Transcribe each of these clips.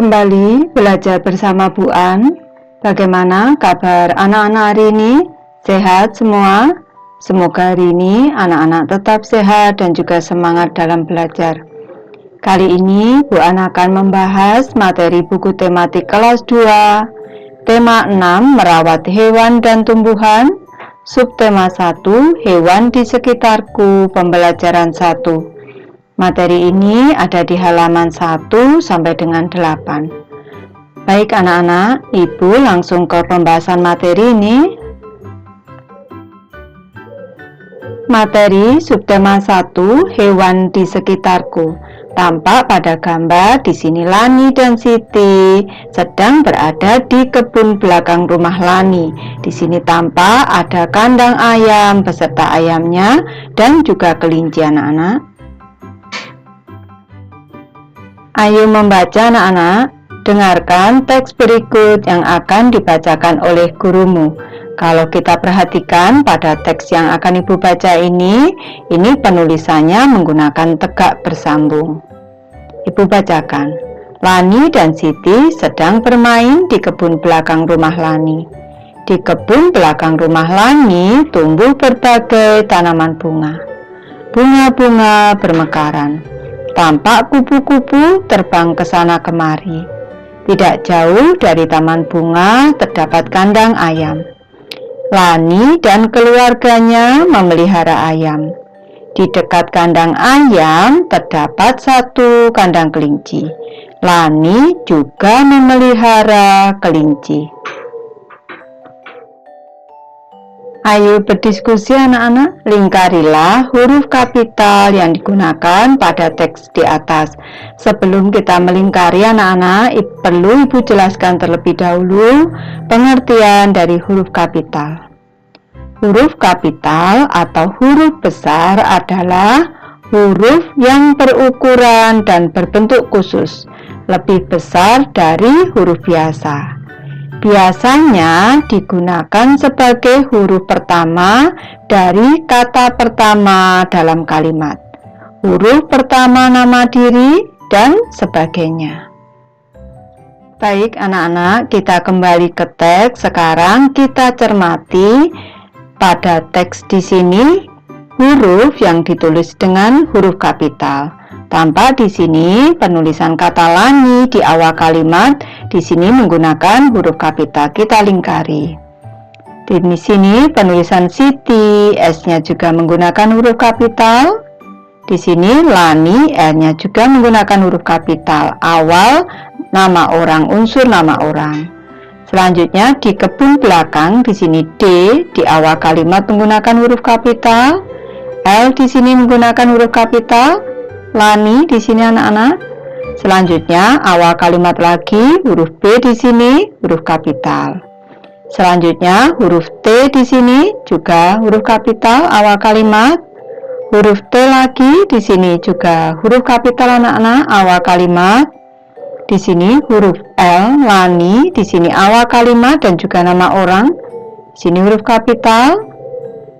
kembali belajar bersama Bu An. Bagaimana kabar anak-anak hari ini? Sehat semua? Semoga hari ini anak-anak tetap sehat dan juga semangat dalam belajar. Kali ini Bu An akan membahas materi buku tematik kelas 2, tema 6 merawat hewan dan tumbuhan, subtema 1 hewan di sekitarku, pembelajaran 1. Materi ini ada di halaman 1 sampai dengan 8. Baik anak-anak, Ibu langsung ke pembahasan materi ini. Materi subtema 1 hewan di sekitarku. Tampak pada gambar di sini Lani dan Siti sedang berada di kebun belakang rumah Lani. Di sini tampak ada kandang ayam beserta ayamnya dan juga kelinci anak-anak. Ayo membaca anak-anak, dengarkan teks berikut yang akan dibacakan oleh gurumu. Kalau kita perhatikan pada teks yang akan Ibu baca ini penulisannya menggunakan tegak bersambung. Ibu bacakan, Lani dan Siti sedang bermain di kebun belakang rumah Lani. Di kebun belakang rumah Lani tumbuh berbagai tanaman bunga. Bunga-bunga bermekaran. Tampak kupu-kupu terbang ke sana kemari. Tidak jauh dari taman bunga terdapat kandang ayam. Lani dan keluarganya memelihara ayam. Di dekat kandang ayam terdapat satu kandang kelinci. Lani juga memelihara kelinci. Ayo berdiskusi anak-anak, lingkarilah huruf kapital yang digunakan pada teks di atas. Sebelum kita melingkari anak-anak, perlu Ibu jelaskan terlebih dahulu pengertian dari huruf kapital. Huruf kapital atau huruf besar adalah huruf yang berukuran dan berbentuk khusus, lebih besar dari huruf biasa. Biasanya digunakan sebagai huruf pertama dari kata pertama dalam kalimat, huruf pertama nama diri, dan sebagainya. Baik anak-anak, kita kembali ke teks. Sekarang kita cermati pada teks di sini huruf yang ditulis dengan huruf kapital. Tampak di sini penulisan kata Lani di awal kalimat di sini menggunakan huruf kapital. Kita lingkari. Di sini penulisan Siti, S-nya juga menggunakan huruf kapital. Di sini Lani, L-nya juga menggunakan huruf kapital. Awal nama orang, unsur nama orang. Selanjutnya di kebun belakang di sini D di awal kalimat menggunakan huruf kapital. L di sini menggunakan huruf kapital. Lani di sini anak-anak. Selanjutnya awal kalimat lagi huruf B di sini huruf kapital. Selanjutnya huruf T di sini juga huruf kapital awal kalimat. Huruf T lagi di sini juga huruf kapital anak-anak awal kalimat. Di sini huruf L Lani di sini awal kalimat dan juga nama orang. Di sini huruf kapital.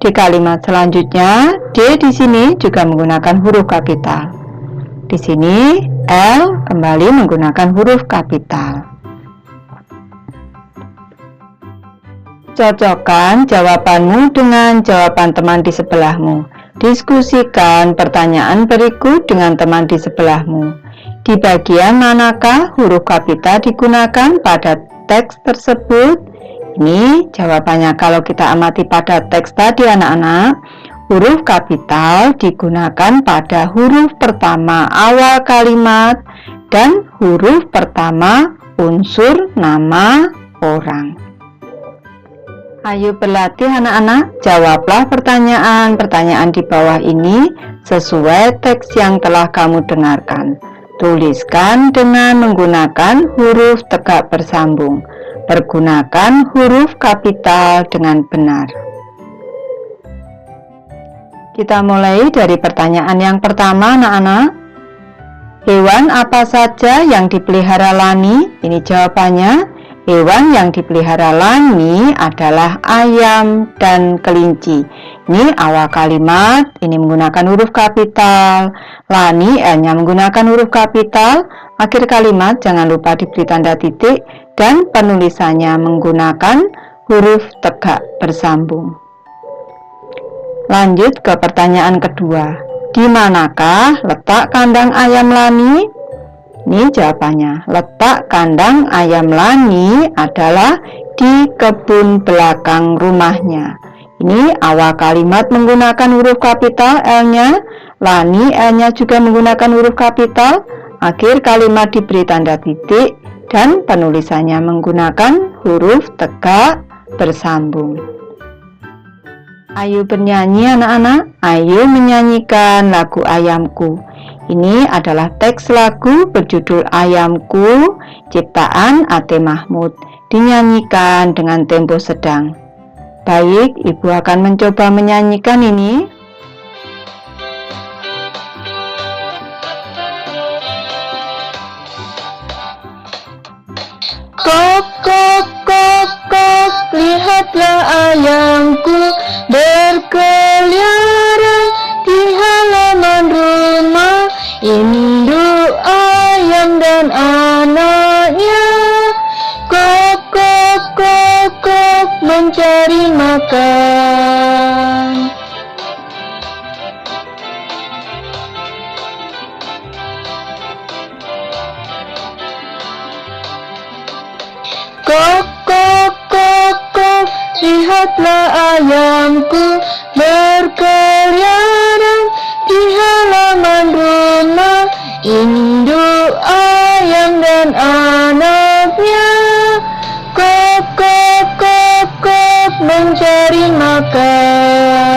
Di kalimat selanjutnya D di sini juga menggunakan huruf kapital. Di sini L kembali menggunakan huruf kapital. Cocokkan jawabanmu dengan jawaban teman di sebelahmu. Diskusikan pertanyaan berikut dengan teman di sebelahmu. Di bagian manakah huruf kapital digunakan pada teks tersebut? Ini jawabannya kalau kita amati pada teks tadi anak-anak. Huruf kapital digunakan pada huruf pertama awal kalimat dan huruf pertama unsur nama orang. Ayo berlatih anak-anak, jawablah pertanyaan-pertanyaan di bawah ini sesuai teks yang telah kamu dengarkan. Tuliskan dengan menggunakan huruf tegak bersambung. Pergunakan huruf kapital dengan benar. Kita mulai dari pertanyaan yang pertama anak-anak. Hewan apa saja yang dipelihara Lani? Ini jawabannya. Hewan yang dipelihara Lani adalah ayam dan kelinci. Ini awal kalimat, ini menggunakan huruf kapital. Lani, L-nya menggunakan huruf kapital. Akhir kalimat jangan lupa diberi tanda titik dan penulisannya menggunakan huruf tegak bersambung. Lanjut ke pertanyaan kedua. Di manakah letak kandang ayam Lani? Ini jawabannya. Letak kandang ayam Lani adalah di kebun belakang rumahnya. Ini awal kalimat menggunakan huruf kapital L-nya, Lani L-nya juga menggunakan huruf kapital. Akhir kalimat diberi tanda titik dan penulisannya menggunakan huruf tegak bersambung. Ayo bernyanyi anak-anak, ayo menyanyikan lagu Ayamku. Ini adalah teks lagu berjudul Ayamku, ciptaan A.T. Mahmud, dinyanyikan dengan tempo sedang. Baik, Ibu akan mencoba menyanyikan ini. Kok, kok, kok, kok, lihatlah ayamku berkeliaran di halaman rumah. Induk ayam dan anaknya, kok, kok, kok, kok, mencari makan. Kok, kok, kok, kok, lihatlah ayamku berkeliaran di halaman rumah. Induk ayam dan anaknya, kok, kok, kok, kok, mencari makan.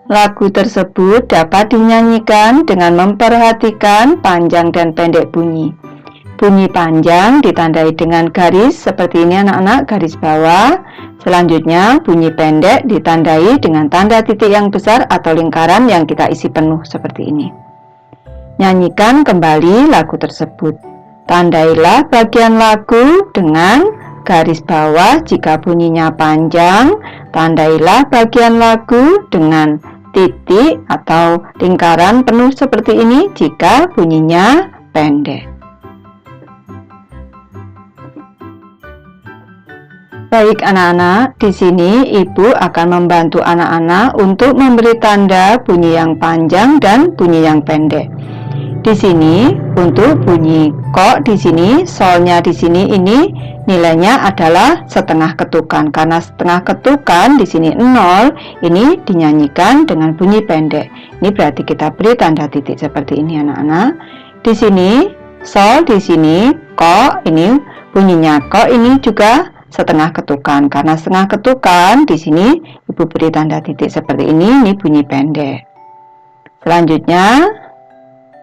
Lagu tersebut dapat dinyanyikan dengan memperhatikan panjang dan pendek bunyi. Bunyi panjang ditandai dengan garis seperti ini anak-anak, garis bawah. Selanjutnya bunyi pendek ditandai dengan tanda titik yang besar atau lingkaran yang kita isi penuh seperti ini. Nyanyikan kembali lagu tersebut. Tandailah bagian lagu dengan garis bawah jika bunyinya panjang. Tandailah bagian lagu dengan titik atau lingkaran penuh seperti ini jika bunyinya pendek. Baik anak-anak, di sini Ibu akan membantu anak-anak untuk memberi tanda bunyi yang panjang dan bunyi yang pendek. Di sini untuk bunyi kok di sini, solnya di sini ini nilainya adalah setengah ketukan. Karena setengah ketukan di sini 0, ini dinyanyikan dengan bunyi pendek. Ini berarti kita beri tanda titik seperti ini anak-anak. Di sini sol, di sini kok, ini bunyinya kok ini juga setengah ketukan. Karena setengah ketukan di sini Ibu beri tanda titik seperti ini bunyi pendek. Selanjutnya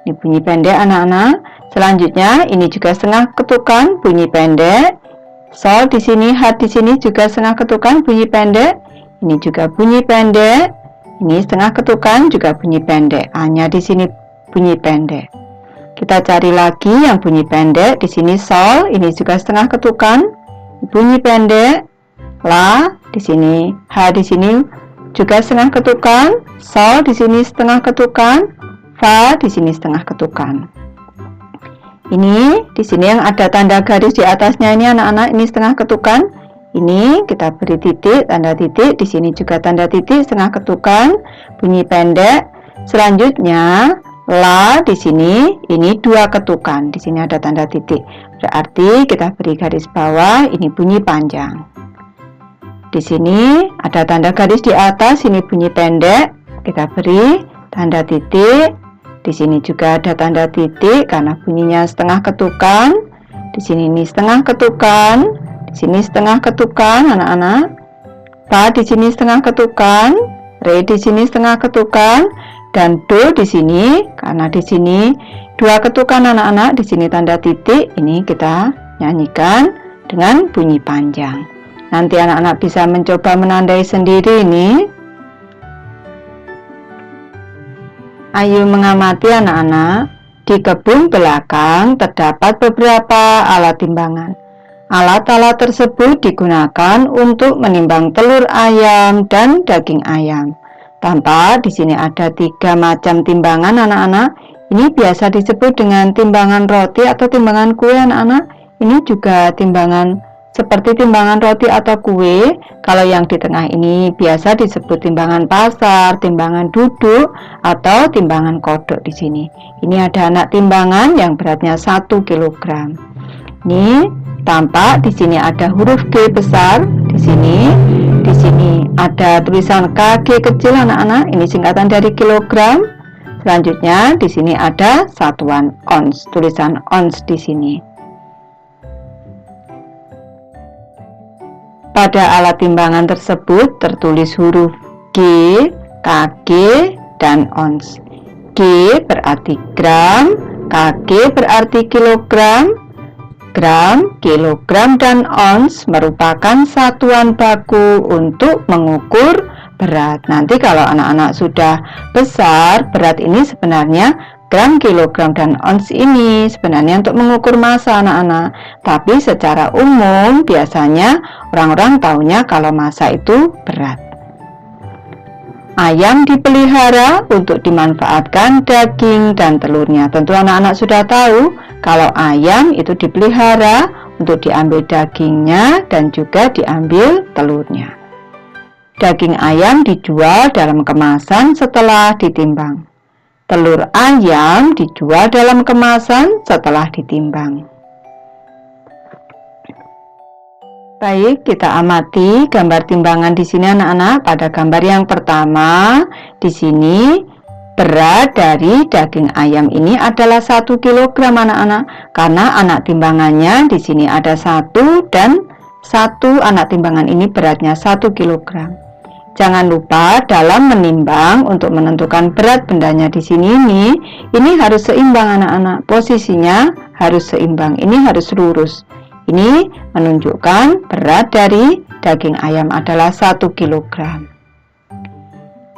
ini bunyi pendek anak-anak. Selanjutnya ini juga setengah ketukan, bunyi pendek. Sol di sini, hat di sini juga setengah ketukan, bunyi pendek. Ini juga bunyi pendek. Ini setengah ketukan juga bunyi pendek. Hanya di sini bunyi pendek. Kita cari lagi yang bunyi pendek. Di sini sol, ini juga setengah ketukan, bunyi pendek. La di sini, ha di sini juga setengah ketukan. Sol di sini setengah ketukan. Fa di sini setengah ketukan. Ini di sini yang ada tanda garis di atasnya ini anak-anak, ini setengah ketukan. Ini kita beri titik, tanda titik. Di sini juga tanda titik, setengah ketukan, bunyi pendek. Selanjutnya la di sini ini 2 ketukan. Di sini ada tanda titik. Berarti kita beri garis bawah, ini bunyi panjang. Di sini ada tanda garis di atas, ini bunyi pendek. Kita beri tanda titik. Di sini juga ada tanda titik karena bunyinya setengah ketukan. Di sini ini setengah ketukan. Di sini setengah ketukan anak-anak. Pa di sini setengah ketukan. Re di sini setengah ketukan. Dan do di sini karena di sini 2 ketukan anak-anak. Di sini tanda titik. Ini kita nyanyikan dengan bunyi panjang. Nanti anak-anak bisa mencoba menandai sendiri ini. Ayo mengamati anak-anak. Di kebun belakang terdapat beberapa alat timbangan. Alat-alat tersebut digunakan untuk menimbang telur ayam dan daging ayam. Tampak di sini ada 3 macam timbangan anak-anak. Ini biasa disebut dengan timbangan roti atau timbangan kue anak-anak. Ini juga timbangan seperti timbangan roti atau kue. Kalau yang di tengah ini biasa disebut timbangan pasar, timbangan duduk, atau timbangan kodok di sini. Ini ada anak timbangan yang beratnya 1 kg. Ini tampak di sini ada huruf G besar di sini. Di sini ada tulisan KG kecil anak-anak. Ini singkatan dari kilogram. Selanjutnya di sini ada satuan ons, tulisan ons di sini. Pada alat timbangan tersebut tertulis huruf G, KG, dan ons. G berarti gram, KG berarti kilogram. Gram, kilogram, dan ons merupakan satuan baku untuk mengukur berat. Nanti kalau anak-anak sudah besar, berat ini sebenarnya gram, kilogram, dan ons ini sebenarnya untuk mengukur massa anak-anak. Tapi secara umum biasanya orang-orang taunya kalau massa itu berat. Ayam dipelihara untuk dimanfaatkan daging dan telurnya. Tentu anak-anak sudah tahu kalau ayam itu dipelihara untuk diambil dagingnya dan juga diambil telurnya. Daging ayam dijual dalam kemasan setelah ditimbang. Telur ayam dijual dalam kemasan setelah ditimbang. Baik, kita amati gambar timbangan di sini anak-anak. Pada gambar yang pertama, di sini berat dari daging ayam ini adalah 1 kg anak-anak. Karena anak timbangannya di sini ada 1 dan 1 anak timbangan ini beratnya 1 kg. Jangan lupa dalam menimbang untuk menentukan berat bendanya di sini ini harus seimbang anak-anak. Posisinya harus seimbang. Ini harus lurus. Ini menunjukkan berat dari daging ayam adalah 1 kg.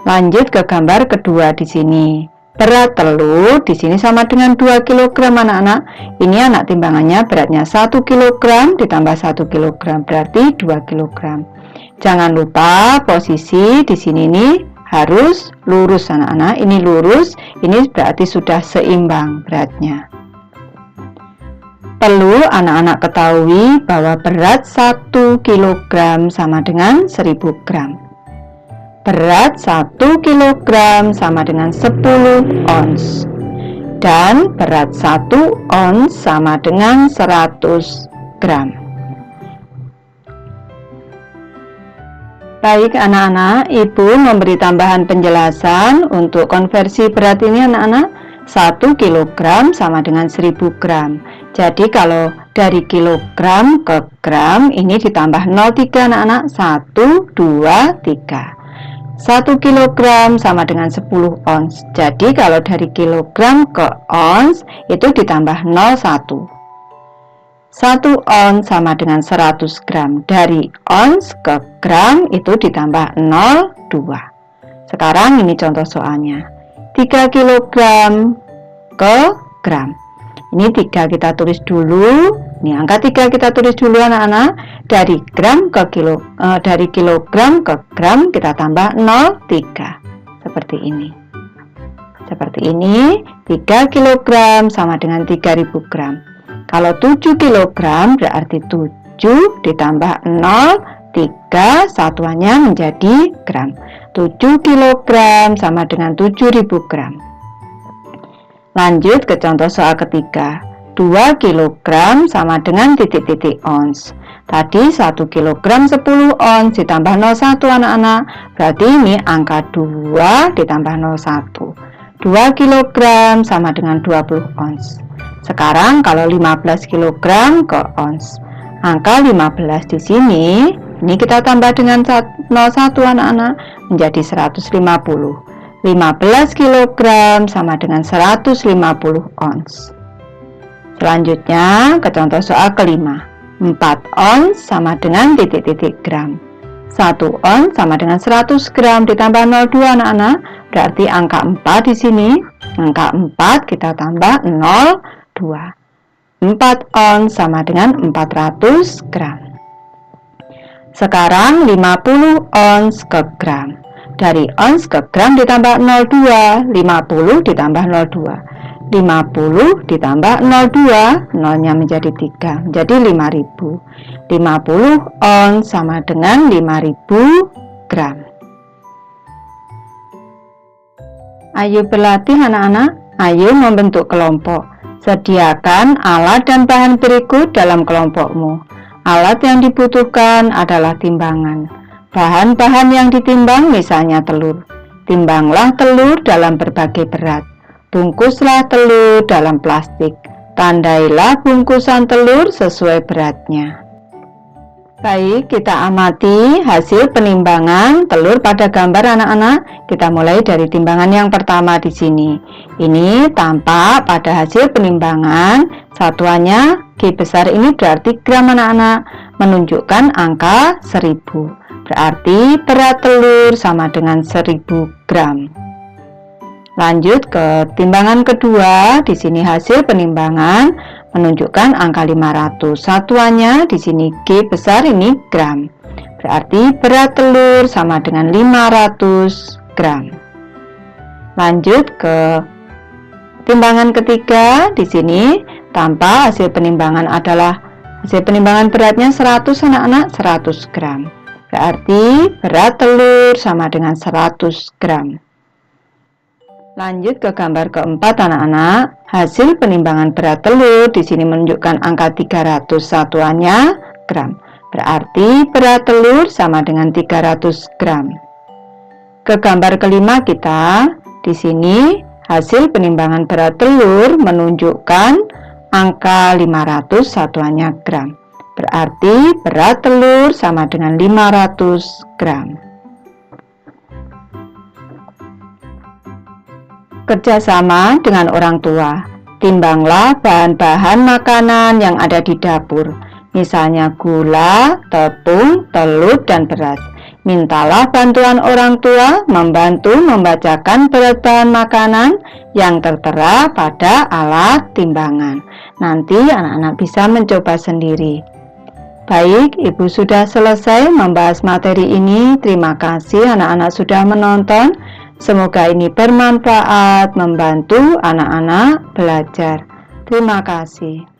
Lanjut ke gambar kedua di sini. Berat telur di sini sama dengan 2 kg anak-anak. Ini anak timbangannya beratnya 1 kg ditambah 1 kg berarti 2 kg. Jangan lupa posisi di sini harus lurus anak-anak. Ini lurus, ini berarti sudah seimbang beratnya. Perlu anak-anak ketahui bahwa berat 1 kg sama dengan 1000 gram. Berat 1 kg sama dengan 10 ons. Dan berat 1 ons sama dengan 100 gram. Baik anak-anak, Ibu memberi tambahan penjelasan untuk konversi berat ini anak-anak. 1 kg sama dengan 1000 gram. Jadi kalau dari kilogram ke gram ini ditambah 0,3 anak-anak. 1, 2, 3. 1 kg sama dengan 10 ons. Jadi kalau dari kilogram ke ons itu ditambah 0,1. 1 ons sama dengan 100 gram. Dari ons ke gram itu ditambah 0,2. Sekarang ini contoh soalnya. 3 kg ke gram. Ini 3 kita tulis dulu. Ini angka 3 kita tulis dulu anak-anak. Dari gram ke dari kilogram ke gram kita tambah 0,3. Seperti ini. Seperti ini, 3 kg sama dengan 3000 gram. Kalau 7 kg berarti 7 ditambah 0,3 satuannya menjadi gram. 7 kg sama dengan 7000 gram. Lanjut ke contoh soal ketiga. 2 kg sama dengan titik-titik ons. Tadi 1 kg 10 ons ditambah 01 anak-anak. Berarti ini angka 2 ditambah 01. 2 kg sama dengan 20 ons. Sekarang kalau 15 kg ke ons. Angka 15 di sini, ini kita tambah dengan 01 anak-anak menjadi 150. 15 kg sama dengan 150 ons. Selanjutnya ke contoh soal kelima. 4 ons sama dengan titik-titik gram. 1 ons sama dengan 100 gram ditambah 02 anak-anak. Berarti angka 4 di sini. Angka 4 kita tambah 02. 4 ons sama dengan 400 gram. Sekarang 50 ons ke gram. Dari ons ke gram ditambah 02, 50 ditambah 02. 50 ditambah 02, nolnya menjadi 3, menjadi 5000. 50 ons sama dengan 5000 gram. Ayo berlatih anak-anak, ayo membentuk kelompok. Sediakan alat dan bahan berikut dalam kelompokmu. Alat yang dibutuhkan adalah timbangan. Bahan-bahan yang ditimbang misalnya telur. Timbanglah telur dalam berbagai berat. Bungkuslah telur dalam plastik. Tandailah bungkusan telur sesuai beratnya. Baik, kita amati hasil penimbangan telur pada gambar anak-anak. Kita mulai dari timbangan yang pertama di sini. Ini tampak pada hasil penimbangan satuannya G besar ini berarti gram anak-anak, menunjukkan angka 1000. Berarti berat telur sama dengan 1000 gram. Lanjut ke timbangan kedua, di sini hasil penimbangan menunjukkan angka 500. Satuannya di sini G besar ini gram. Berarti berat telur sama dengan 500 gram. Lanjut ke timbangan ketiga, di sini tampak hasil penimbangan adalah hasil penimbangan beratnya 100 anak-anak, 100 gram. Berarti berat telur sama dengan 100 gram. Lanjut ke gambar keempat anak-anak. Hasil penimbangan berat telur di sini menunjukkan angka 300, satuannya gram. Berarti berat telur sama dengan 300 gram. Ke gambar kelima kita, di sini hasil penimbangan berat telur menunjukkan angka 500, satuannya gram. Berarti berat telur sama dengan 500 gram. Kerjasama dengan orang tua. Timbanglah bahan-bahan makanan yang ada di dapur, misalnya gula, tepung, telur, dan beras. Mintalah bantuan orang tua membantu membacakan berat bahan makanan yang tertera pada alat timbangan. Nanti anak-anak bisa mencoba sendiri. Baik, Ibu sudah selesai membahas materi ini. Terima kasih anak-anak sudah menonton. Semoga ini bermanfaat, membantu anak-anak belajar. Terima kasih.